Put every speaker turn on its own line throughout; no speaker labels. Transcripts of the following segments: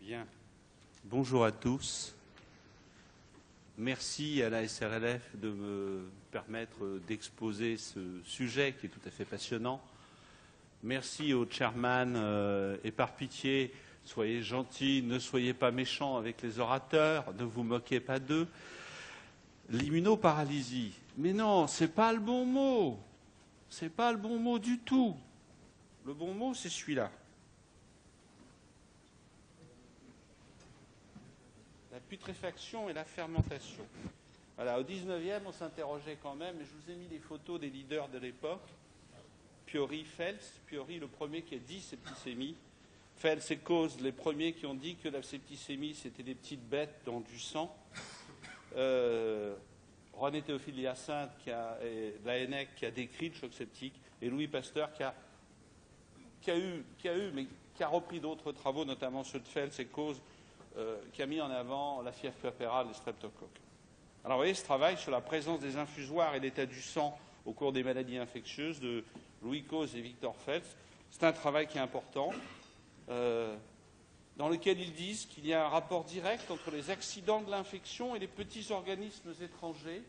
Bien. Bonjour à tous. Merci à la SRLF de me permettre d'exposer ce sujet qui est tout à fait passionnant. Merci au chairman et par pitié, soyez gentils, ne soyez pas méchants avec les orateurs, ne vous moquez pas d'eux. L'immunoparalysie. Mais non, c'est pas le bon mot. C'est pas le bon mot du tout. Le bon mot, c'est celui-là. La putréfaction et la fermentation. Voilà, au 19e, on s'interrogeait quand même, et je vous ai mis des photos des leaders de l'époque. Piori, Fels, Piori, le premier qui a dit septicémie. Fels et Cause, les premiers qui ont dit que la septicémie, c'était des petites bêtes dans du sang. René Théophile Hyacinthe, et l'ANEC, qui a décrit le choc septique, et Louis Pasteur, qui a repris d'autres travaux, notamment ceux de Fels et Cause, qui a mis en avant la fièvre puerpérale, les streptocoques. Alors, vous voyez, ce travail sur la présence des infusoires et l'état du sang au cours des maladies infectieuses de Louis Cause et Victor Fels, c'est un travail qui est important, dans lequel ils disent qu'il y a un rapport direct entre les accidents de l'infection et les petits organismes étrangers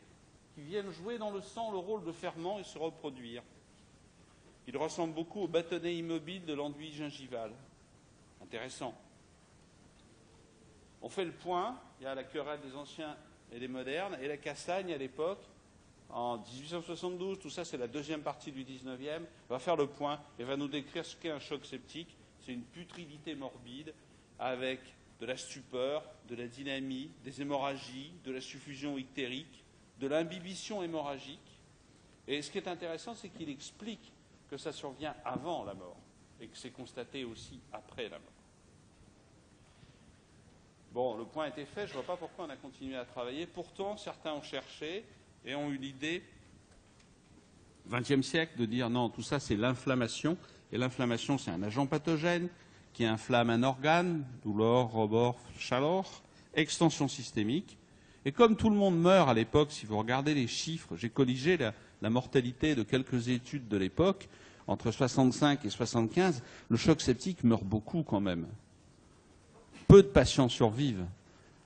qui viennent jouer dans le sang le rôle de ferment et se reproduire. Il ressemble beaucoup au bâtonnet immobile de l'enduit gingival. Intéressant. On fait le point, il y a la querelle des anciens et des modernes, et la Cassagne à l'époque, en 1872, tout ça c'est la deuxième partie du 19e, va faire le point et va nous décrire ce qu'est un choc septique. C'est une putridité morbide avec de la stupeur, de la dynamie, des hémorragies, de la suffusion ictérique, de l'imbibition hémorragique. Et ce qui est intéressant, c'est qu'il explique que ça survient avant la mort et que c'est constaté aussi après la mort. Bon, le point a été fait, je ne vois pas pourquoi on a continué à travailler. Pourtant, certains ont cherché et ont eu l'idée, au XXe siècle, de dire non, tout ça c'est l'inflammation. Et l'inflammation, c'est un agent pathogène qui inflamme un organe, douleur, rebord, chaleur, extension systémique. Et comme tout le monde meurt à l'époque, si vous regardez les chiffres, j'ai colligé la mortalité de quelques études de l'époque, entre 65 et 75, le choc septique meurt beaucoup quand même. Peu de patients survivent.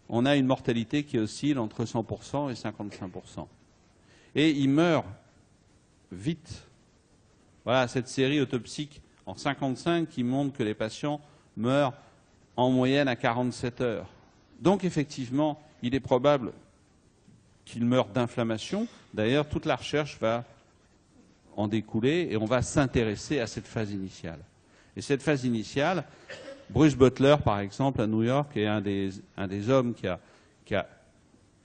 On a une mortalité qui oscille entre 100% et 55%. Et ils meurent vite. Voilà cette série autopsique en 55 qui montre que les patients meurent en moyenne à 47 heures. Donc effectivement, il est probable qu'ils meurent d'inflammation. D'ailleurs, toute la recherche va en découler et on va s'intéresser à cette phase initiale. Et cette phase initiale, Bruce Butler, par exemple, à New York, est un des hommes qui a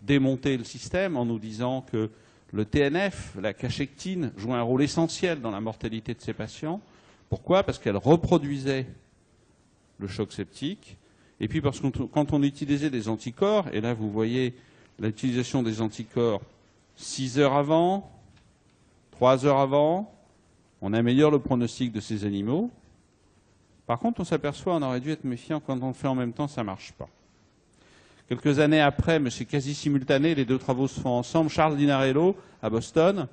démonté le système en nous disant que le TNF, la cachectine, joue un rôle essentiel dans la mortalité de ces patients. Pourquoi? Parce qu'elle reproduisait le choc septique. Et puis parce que quand on utilisait des anticorps, et là vous voyez l'utilisation des anticorps 6 heures avant, 3 heures avant, on améliore le pronostic de ces animaux. Par contre, on s'aperçoit, on aurait dû être méfiant, quand on le fait en même temps, ça ne marche pas. Quelques années après, mais c'est quasi simultané, les deux travaux se font ensemble. Charles Dinarello, à Boston,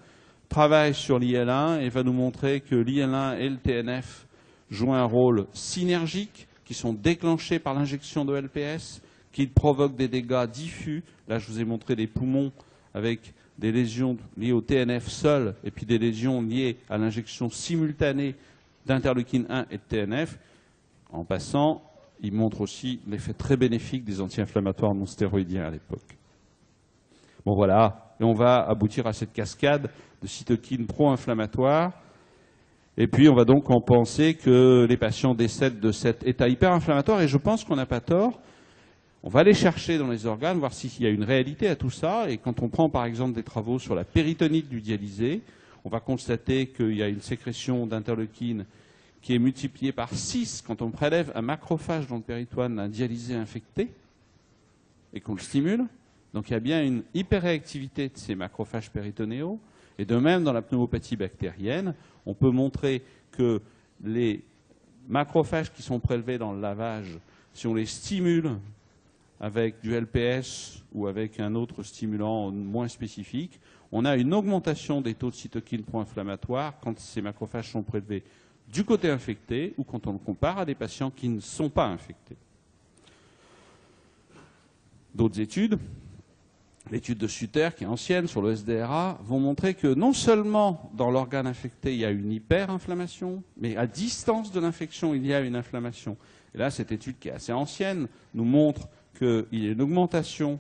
travaille sur l'IL1 et va nous montrer que l'IL1 et le TNF jouent un rôle synergique, qui sont déclenchés par l'injection de LPS, qui provoquent des dégâts diffus. Là, je vous ai montré des poumons avec des lésions liées au TNF seul, et puis des lésions liées à l'injection simultanée d'interleukine 1 et de TNF. En passant, il montre aussi l'effet très bénéfique des anti-inflammatoires non stéroïdiens à l'époque. Bon voilà, et on va aboutir à cette cascade de cytokines pro-inflammatoires. Et puis on va donc en penser que les patients décèdent de cet état hyper-inflammatoire, et je pense qu'on n'a pas tort. On va aller chercher dans les organes, voir s'il y a une réalité à tout ça, et quand on prend par exemple des travaux sur la péritonite du dialysé, on va constater qu'il y a une sécrétion d'interleukine qui est multipliée par 6 quand on prélève un macrophage dans le péritoine d'un dialysé infecté et qu'on le stimule. Donc il y a bien une hyperréactivité de ces macrophages péritonéaux. Et de même, dans la pneumopathie bactérienne, on peut montrer que les macrophages qui sont prélevés dans le lavage, si on les stimule avec du LPS ou avec un autre stimulant moins spécifique, on a une augmentation des taux de cytokines pro-inflammatoires quand ces macrophages sont prélevés du côté infecté ou quand on le compare à des patients qui ne sont pas infectés. D'autres études, l'étude de Sutter, qui est ancienne, sur le SDRA, vont montrer que non seulement dans l'organe infecté, il y a une hyperinflammation, mais à distance de l'infection, il y a une inflammation. Et là, cette étude, qui est assez ancienne, nous montre qu'il y a une augmentation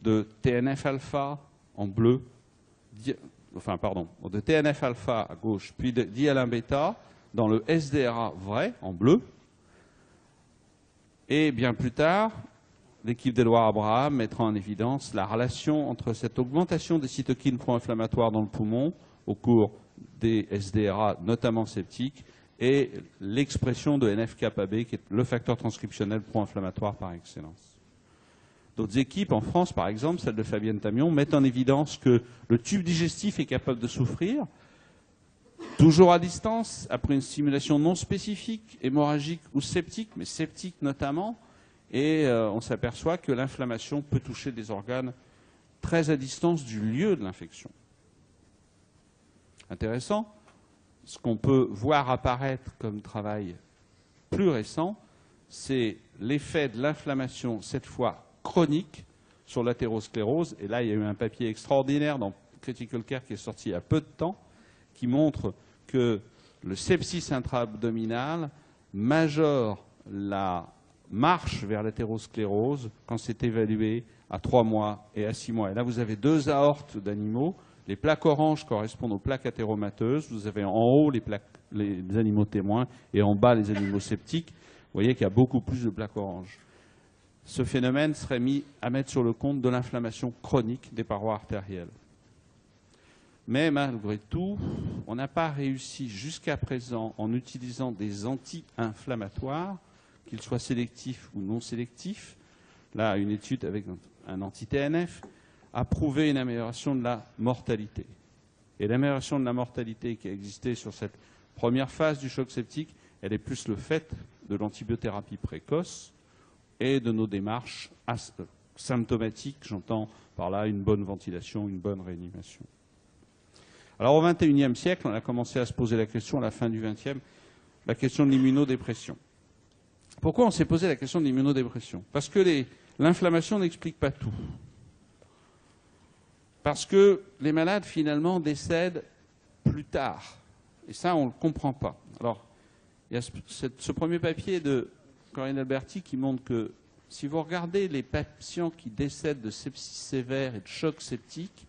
de TNF-alpha en bleu, de TNF-alpha à gauche, puis d'IL-1-bêta dans le SDRA vrai, en bleu. Et bien plus tard, l'équipe d'Edouard Abraham mettra en évidence la relation entre cette augmentation des cytokines pro-inflammatoires dans le poumon au cours des SDRA, notamment septiques, et l'expression de NF-κB, qui est le facteur transcriptionnel pro-inflammatoire par excellence. D'autres équipes, en France par exemple, celle de Fabienne Tamion, mettent en évidence que le tube digestif est capable de souffrir, toujours à distance, après une stimulation non spécifique, hémorragique ou septique, mais septique notamment, et on s'aperçoit que l'inflammation peut toucher des organes très à distance du lieu de l'infection. Intéressant. Ce qu'on peut voir apparaître comme travail plus récent, c'est l'effet de l'inflammation, cette fois chronique, sur l'athérosclérose. Et là, il y a eu un papier extraordinaire dans Critical Care qui est sorti il y a peu de temps, qui montre que le sepsis intra-abdominal majore la marche vers l'athérosclérose quand c'est évalué à 3 mois et à 6 mois. Et là, vous avez 2 aortes d'animaux. Les plaques oranges correspondent aux plaques athéromateuses. Vous avez en haut les animaux témoins et en bas les animaux septiques. Vous voyez qu'il y a beaucoup plus de plaques oranges. Ce phénomène serait mis à mettre sur le compte de l'inflammation chronique des parois artérielles. Mais malgré tout, on n'a pas réussi jusqu'à présent, en utilisant des anti-inflammatoires, qu'ils soient sélectifs ou non sélectifs, là une étude avec un anti-TNF, a prouvé une amélioration de la mortalité. Et l'amélioration de la mortalité qui a existé sur cette première phase du choc septique, elle est plus le fait de l'antibiothérapie précoce et de nos démarches symptomatiques, j'entends par là une bonne ventilation, une bonne réanimation. Alors au XXIe siècle, on a commencé à se poser la question, à la fin du XXe, la question de l'immunodépression. Pourquoi on s'est posé la question de l'immunodépression? Parce que l'inflammation n'explique pas tout. Parce que les malades, finalement, décèdent plus tard. Et ça, on ne le comprend pas. Alors, il y a ce premier papier de Corinne Alberti qui montre que si vous regardez les patients qui décèdent de sepsis sévère et de choc septique,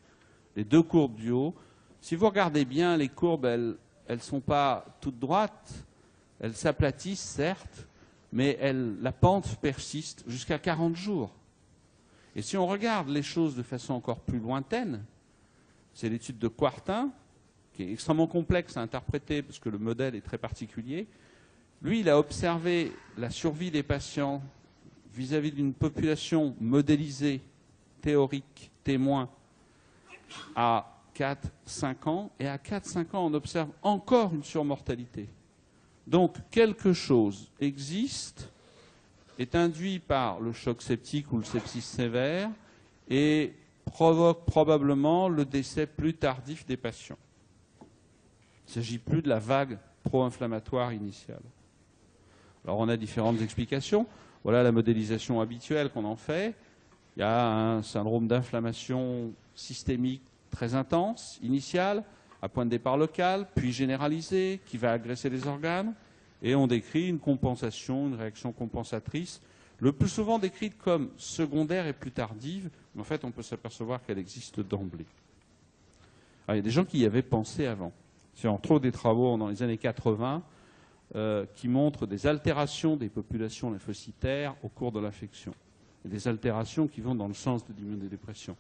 les 2 courbes du haut, si vous regardez bien, les courbes, elles ne sont pas toutes droites, elles s'aplatissent, certes, mais la pente persiste jusqu'à 40 jours. Et si on regarde les choses de façon encore plus lointaine, c'est l'étude de Quartin, qui est extrêmement complexe à interpréter parce que le modèle est très particulier. Lui, il a observé la survie des patients vis-à-vis d'une population modélisée, théorique, témoin, à 4-5 ans. Et à 4-5 ans, on observe encore une surmortalité. Donc, quelque chose existe, est induit par le choc septique ou le sepsis sévère et provoque probablement le décès plus tardif des patients. Il ne s'agit plus de la vague pro-inflammatoire initiale. Alors on a différentes explications. Voilà la modélisation habituelle qu'on en fait. Il y a un syndrome d'inflammation systémique très intense, initial, à point de départ local, puis généralisé, qui va agresser les organes. Et on décrit une compensation, une réaction compensatrice, le plus souvent décrite comme secondaire et plus tardive, mais en fait on peut s'apercevoir qu'elle existe d'emblée. Il y a des gens qui y avaient pensé avant. C'est entre autres des travaux dans les années 80 qui montrent des altérations des populations lymphocytaires au cours de l'infection. Et des altérations qui vont dans le sens de l'immunodépression.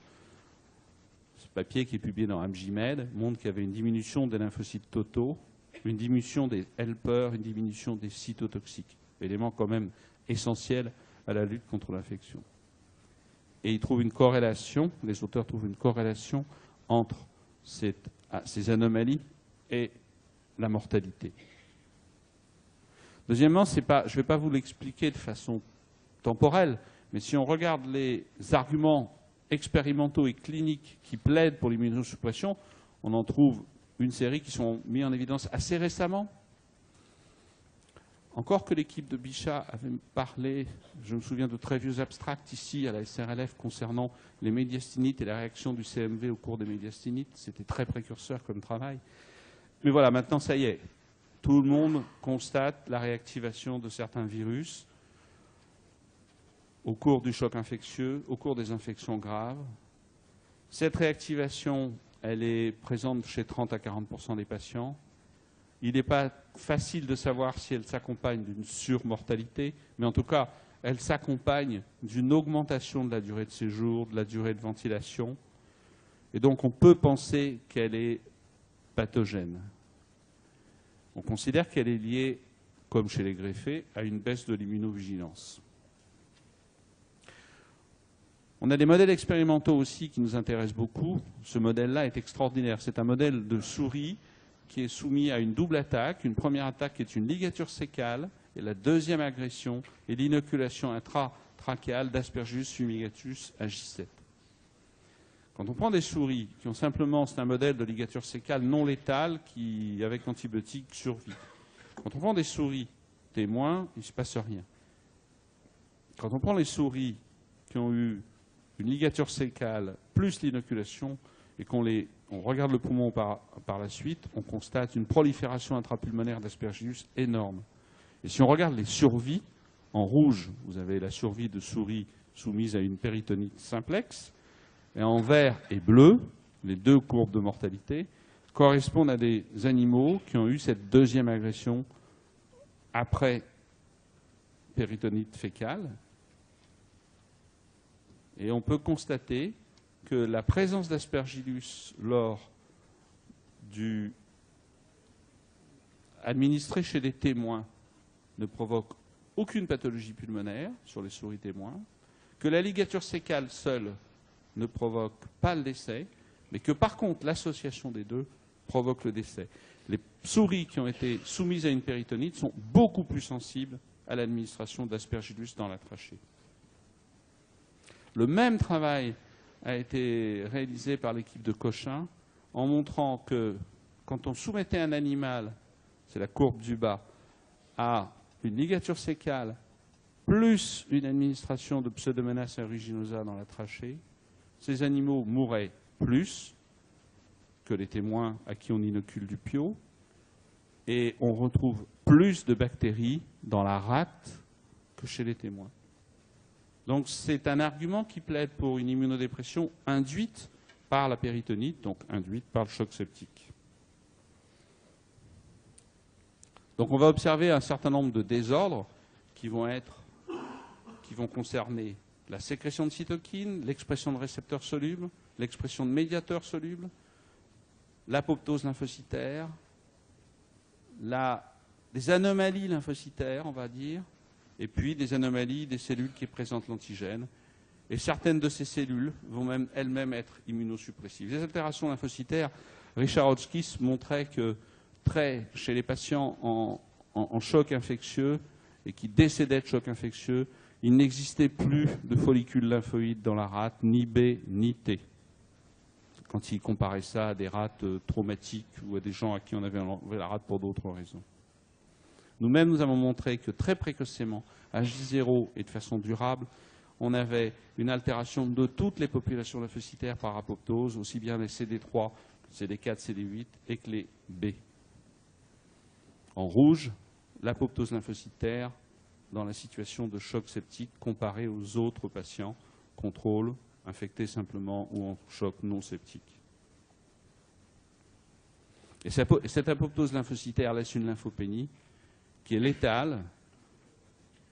Ce papier qui est publié dans AMJMed montre qu'il y avait une diminution des lymphocytes totaux, une diminution des helpers, une diminution des cytotoxiques, élément quand même essentiel à la lutte contre l'infection. Et ils trouvent une corrélation, les auteurs trouvent une corrélation entre ces anomalies et la mortalité. Deuxièmement, je ne vais pas vous l'expliquer de façon temporelle, mais si on regarde les arguments expérimentaux et cliniques qui plaident pour l'immunosuppression, on en trouve une série qui sont mis en évidence assez récemment. Encore que l'équipe de Bichat avait parlé, je me souviens de très vieux abstracts ici à la SRLF concernant les médiastinites et la réaction du CMV au cours des médiastinites. C'était très précurseur comme travail. Mais voilà, maintenant ça y est. Tout le monde constate la réactivation de certains virus au cours du choc infectieux, au cours des infections graves. Cette réactivation, elle est présente chez 30 à 40% des patients. Il n'est pas facile de savoir si elle s'accompagne d'une surmortalité, mais en tout cas, elle s'accompagne d'une augmentation de la durée de séjour, de la durée de ventilation. Et donc, on peut penser qu'elle est pathogène. On considère qu'elle est liée, comme chez les greffés, à une baisse de l'immunovigilance. On a des modèles expérimentaux aussi qui nous intéressent beaucoup. Ce modèle-là est extraordinaire. C'est un modèle de souris qui est soumis à une double attaque. Une première attaque qui est une ligature sécale, et la deuxième agression est l'inoculation intratrachéale d'Aspergillus fumigatus AJ7. Quand on prend des souris qui ont simplement, c'est un modèle de ligature sécale non létale qui, avec antibiotiques, survit. Quand on prend des souris témoins, il ne se passe rien. Quand on prend les souris qui ont eu une ligature sécale plus l'inoculation et on regarde le poumon par la suite, on constate une prolifération intrapulmonaire d'Aspergillus énorme. Et si on regarde les survies, en rouge, vous avez la survie de souris soumises à une péritonite simplex, et en vert et bleu, les deux courbes de mortalité, correspondent à des animaux qui ont eu cette deuxième agression après péritonite fécale. Et on peut constater que la présence d'Aspergillus lors du administré chez les témoins ne provoque aucune pathologie pulmonaire sur les souris témoins, que la ligature sécale seule ne provoque pas le décès, mais que par contre l'association des deux provoque le décès. Les souris qui ont été soumises à une péritonite sont beaucoup plus sensibles à l'administration d'Aspergillus dans la trachée. Le même travail a été réalisé par l'équipe de Cochin en montrant que quand on soumettait un animal, c'est la courbe du bas, à une ligature sécale plus une administration de Pseudomonas aeruginosa dans la trachée, ces animaux mouraient plus que les témoins à qui on inocule du pio, et on retrouve plus de bactéries dans la rate que chez les témoins. Donc c'est un argument qui plaide pour une immunodépression induite par la péritonite, donc induite par le choc septique. Donc on va observer un certain nombre de désordres qui vont concerner la sécrétion de cytokines, l'expression de récepteurs solubles, l'expression de médiateurs solubles, l'apoptose lymphocytaire, des anomalies lymphocytaires, on va dire, et puis des anomalies des cellules qui présentent l'antigène. Et certaines de ces cellules vont même elles-mêmes être immunosuppressives. Les altérations lymphocytaires, Richard Hotchkiss montrait que chez les patients en choc infectieux et qui décédaient de choc infectieux, il n'existait plus de follicules lymphoïdes dans la rate, ni B ni T. Quand il comparait ça à des rates traumatiques ou à des gens à qui on avait enlevé la rate pour d'autres raisons. Nous-mêmes, nous avons montré que très précocement, à J0 et de façon durable, on avait une altération de toutes les populations lymphocytaires par apoptose, aussi bien les CD3, CD4, CD8 et que les B. En rouge, l'apoptose lymphocytaire dans la situation de choc septique comparée aux autres patients, contrôle, infectés simplement ou en choc non septique. Et cette apoptose lymphocytaire laisse une lymphopénie qui est létale.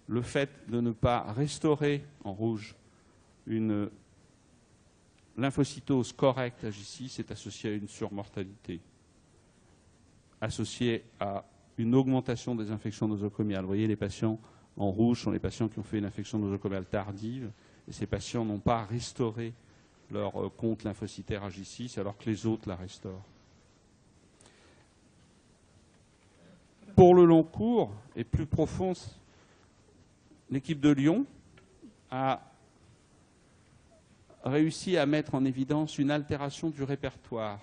Le fait de ne pas restaurer, en rouge, une lymphocytose correcte à J6 est associée à une surmortalité, associée à une augmentation des infections nosocomiales. Vous voyez, les patients en rouge sont les patients qui ont fait une infection nosocomiale tardive, et ces patients n'ont pas restauré leur compte lymphocytaire à J6, alors que les autres la restaurent. Pour le long cours et plus profond, l'équipe de Lyon a réussi à mettre en évidence une altération du répertoire.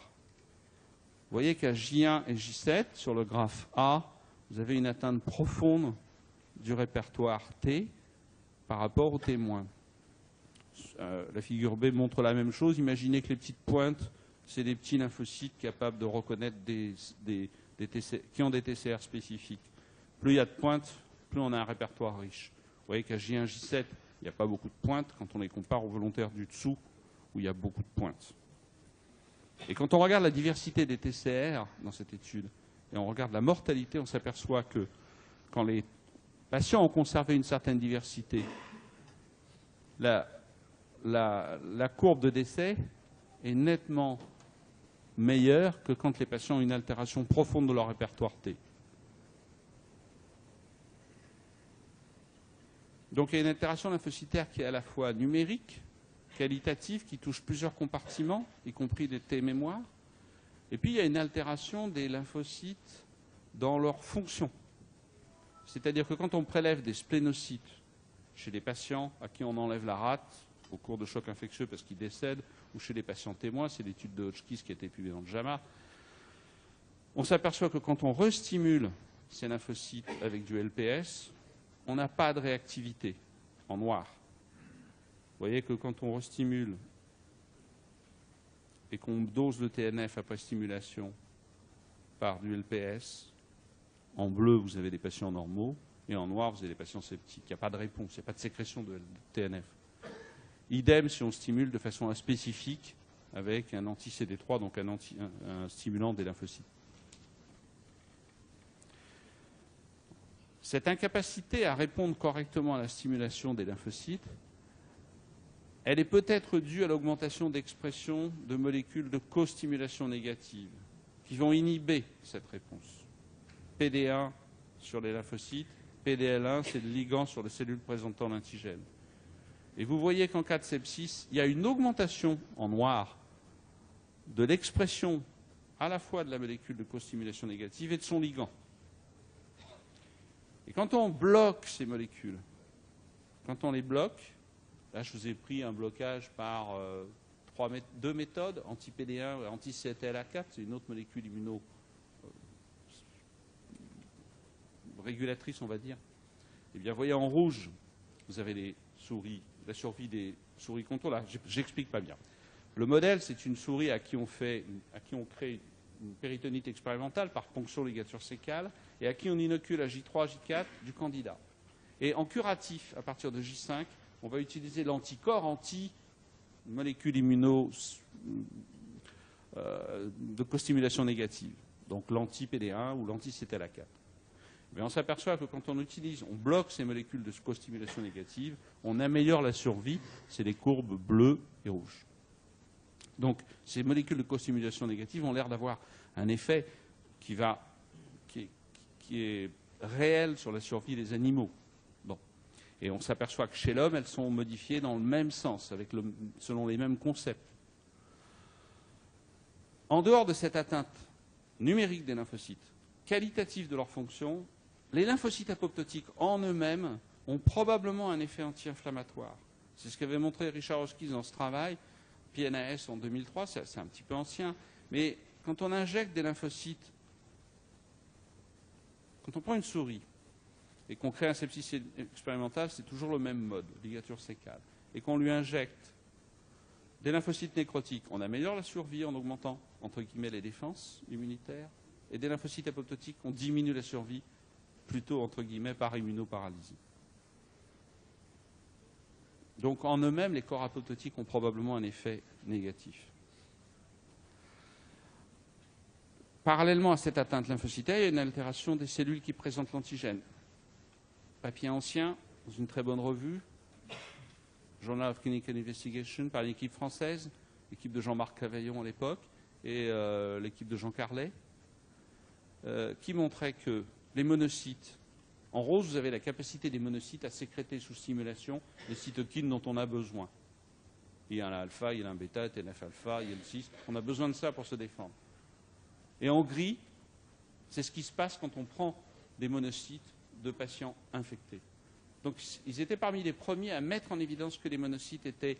Vous voyez qu'à J1 et J7, sur le graphe A, vous avez une atteinte profonde du répertoire T par rapport aux témoins. La figure B montre la même chose. Imaginez que les petites pointes, c'est des petits lymphocytes capables de reconnaître qui ont des TCR spécifiques. Plus il y a de pointes, plus on a un répertoire riche. Vous voyez qu'à J1, J7, il n'y a pas beaucoup de pointes quand on les compare aux volontaires du dessous, où il y a beaucoup de pointes. Et quand on regarde la diversité des TCR dans cette étude, et on regarde la mortalité, on s'aperçoit que quand les patients ont conservé une certaine diversité, la courbe de décès est nettement meilleure que quand les patients ont une altération profonde de leur répertoire T. Donc il y a une altération lymphocytaire qui est à la fois numérique, qualitative, qui touche plusieurs compartiments, y compris des T mémoires, et puis il y a une altération des lymphocytes dans leur fonction. C'est-à-dire que quand on prélève des splénocytes chez les patients à qui on enlève la rate au cours de chocs infectieux parce qu'ils décèdent, ou chez les patients témoins, c'est l'étude de Hodgkin qui a été publiée dans le JAMA, on s'aperçoit que quand on restimule ces lymphocytes avec du LPS, on n'a pas de réactivité en noir. Vous voyez que quand on restimule et qu'on dose le TNF après stimulation par du LPS, en bleu, vous avez des patients normaux, et en noir, vous avez des patients sceptiques. Il n'y a pas de réponse, il n'y a pas de sécrétion de TNF. Idem si on stimule de façon spécifique avec un anti-CD3, donc un stimulant des lymphocytes. Cette incapacité à répondre correctement à la stimulation des lymphocytes, elle est peut-être due à l'augmentation d'expression de molécules de co-stimulation négative qui vont inhiber cette réponse. PD1 sur les lymphocytes, PDL1, c'est le ligand sur les cellules présentant l'antigène. Et vous voyez qu'en cas de sepsis, il y a une augmentation en noir de l'expression à la fois de la molécule de co-stimulation négative et de son ligand. Et quand on bloque ces molécules, quand on les bloque, là je vous ai pris un blocage par deux méthodes, anti-PD1 et anti-CTLA4, c'est une autre molécule immuno-régulatrice, on va dire. Et bien, vous voyez en rouge, vous avez les souris, la survie des souris contours. Là, j'explique pas bien. Le modèle, c'est une souris à qui on crée une péritonite expérimentale par ponction ligature sécale et à qui on inocule à J3, J4 du candidat. Et en curatif, à partir de J5, on va utiliser l'anticorps anti-molécule immuno de co-stimulation négative, donc l'anti-PD1 ou l'anti-CTLA4. Mais on s'aperçoit que quand on bloque ces molécules de co-stimulation négative, on améliore la survie, c'est les courbes bleues et rouges. Donc ces molécules de co-stimulation négative ont l'air d'avoir un effet qui est réel sur la survie des animaux. Bon. Et on s'aperçoit que chez l'homme, elles sont modifiées dans le même sens, selon les mêmes concepts. En dehors de cette atteinte numérique des lymphocytes, qualitative de leur fonction, les lymphocytes apoptotiques en eux-mêmes ont probablement un effet anti-inflammatoire. C'est ce qu'avait montré Richard Hodgkin dans ce travail, PNAS en 2003, c'est un petit peu ancien, mais quand on injecte des lymphocytes, quand on prend une souris et qu'on crée un sepsis expérimental, c'est toujours le même mode, ligature sécale, et qu'on lui injecte des lymphocytes nécrotiques, on améliore la survie en augmentant, entre guillemets, les défenses immunitaires, et des lymphocytes apoptotiques, on diminue la survie, plutôt, entre guillemets, par immunoparalysie. Donc, en eux-mêmes, les corps apoptotiques ont probablement un effet négatif. Parallèlement à cette atteinte lymphocytaire, il y a une altération des cellules qui présentent l'antigène. Papier ancien, dans une très bonne revue, Journal of Clinical Investigation, par l'équipe française, l'équipe de Jean-Marc Cavaillon à l'époque, et l'équipe de Jean Carlet, qui montrait que les monocytes, en rose, vous avez la capacité des monocytes à sécréter sous stimulation les cytokines dont on a besoin. Il y a un alpha, il y a un bêta, TNF-alpha, il y a le 6. On a besoin de ça pour se défendre. Et en gris, c'est ce qui se passe quand on prend des monocytes de patients infectés. Donc, ils étaient parmi les premiers à mettre en évidence que les monocytes étaient,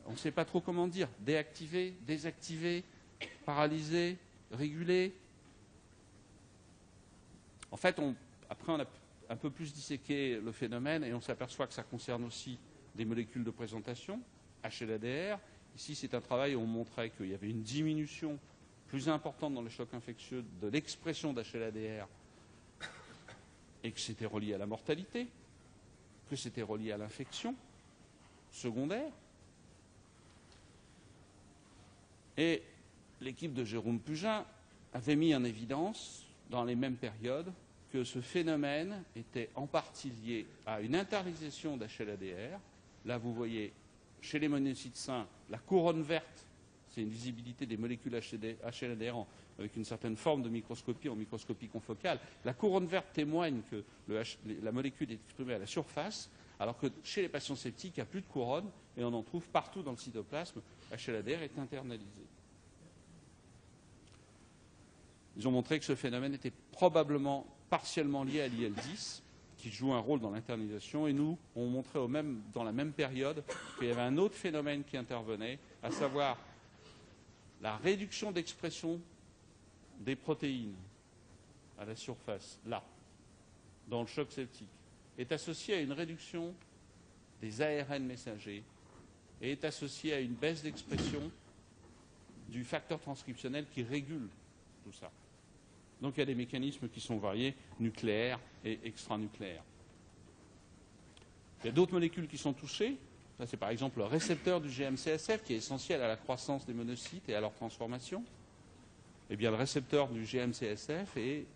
on ne sait pas trop comment dire, déactivés, désactivés, paralysés, régulés. En fait, après, un peu plus disséqué le phénomène et on s'aperçoit que ça concerne aussi des molécules de présentation, HLA-DR. Ici, c'est un travail où on montrait qu'il y avait une diminution plus importante dans les chocs infectieux de l'expression d'HLA-DR et que c'était relié à la mortalité, que c'était relié à l'infection secondaire. Et l'équipe de Jérôme Pugin avait mis en évidence, dans les mêmes périodes, que ce phénomène était en partie lié à une internalisation d'HLA-DR. Là, vous voyez, chez les monocytes sains, la couronne verte, c'est une visibilité des molécules HLA-DR avec une certaine forme de microscopie en microscopie confocale. La couronne verte témoigne que la molécule est exprimée à la surface, alors que chez les patients septiques, il n'y a plus de couronne et on en trouve partout dans le cytoplasme. HLA-DR est internalisé. Ils ont montré que ce phénomène était probablement partiellement lié à l'IL-10, qui joue un rôle dans l'internalisation, et nous, on montrait dans la même période qu'il y avait un autre phénomène qui intervenait, à savoir la réduction d'expression des protéines à la surface, là, dans le choc septique, est associée à une réduction des ARN messagers et est associée à une baisse d'expression du facteur transcriptionnel qui régule tout ça. Donc il y a des mécanismes qui sont variés, nucléaires et extranucléaires. Il y a d'autres molécules qui sont touchées. Ça, c'est par exemple le récepteur du GM-CSF qui est essentiel à la croissance des monocytes et à leur transformation. Eh bien, le récepteur du GM-CSF est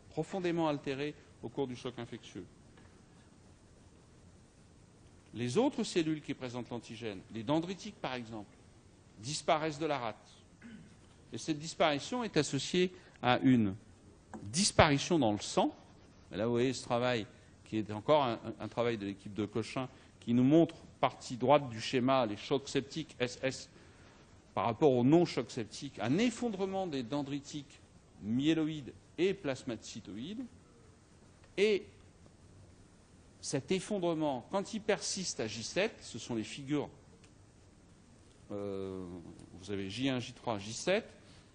profondément altéré au cours du choc infectieux. Les autres cellules qui présentent l'antigène, les dendritiques par exemple, disparaissent de la rate. Et cette disparition est associée à une disparition dans le sang. Et là, vous voyez ce travail qui est encore un travail de l'équipe de Cochin qui nous montre, partie droite du schéma, les chocs septiques SS par rapport aux non-chocs septiques, un effondrement des dendritiques myéloïdes et plasmacytoïdes. Et cet effondrement, quand il persiste à J7, ce sont les figures, vous avez J1, J3, J7,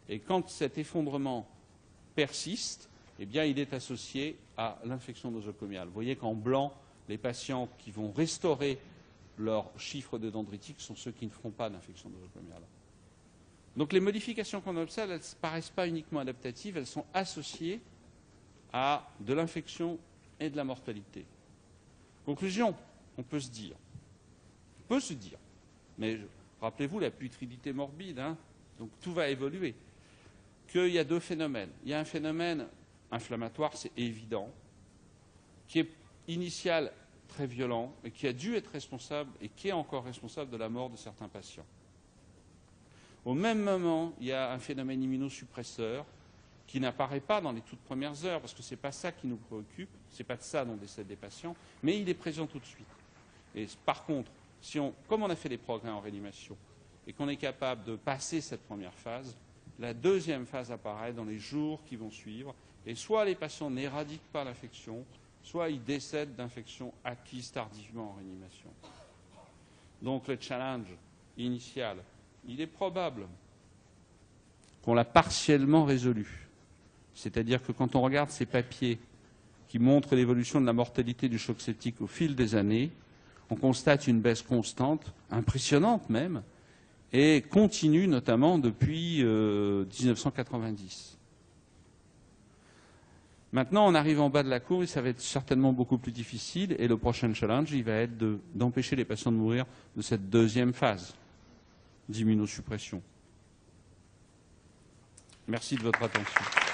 et quand cet effondrement persiste, eh bien, il est associé à l'infection nosocomiale. Vous voyez qu'en blanc, les patients qui vont restaurer leur chiffre de dendritique sont ceux qui ne feront pas d'infection nosocomiale. Donc les modifications qu'on observe, elles ne paraissent pas uniquement adaptatives, elles sont associées à de l'infection et de la mortalité. Conclusion, on peut se dire, mais rappelez-vous la putridité morbide, hein, donc tout va évoluer, qu'il y a deux phénomènes. Il y a un phénomène inflammatoire, c'est évident, qui est initial, très violent, et qui a dû être responsable, et qui est encore responsable de la mort de certains patients. Au même moment, il y a un phénomène immunosuppresseur qui n'apparaît pas dans les toutes premières heures, parce que ce n'est pas ça qui nous préoccupe, ce n'est pas de ça dont décèdent des patients, mais il est présent tout de suite. Et par contre, comme on a fait des progrès en réanimation, et qu'on est capable de passer cette première phase, la deuxième phase apparaît dans les jours qui vont suivre, et soit les patients n'éradiquent pas l'infection, soit ils décèdent d'infections acquises tardivement en réanimation. Donc le challenge initial, il est probable qu'on l'a partiellement résolu. C'est-à-dire que quand on regarde ces papiers qui montrent l'évolution de la mortalité du choc septique au fil des années, on constate une baisse constante, impressionnante même, et continue notamment depuis 1990. Maintenant, on arrive en bas de la courbe et ça va être certainement beaucoup plus difficile. Et le prochain challenge, il va être d'empêcher les patients de mourir de cette deuxième phase d'immunosuppression. Merci de votre attention.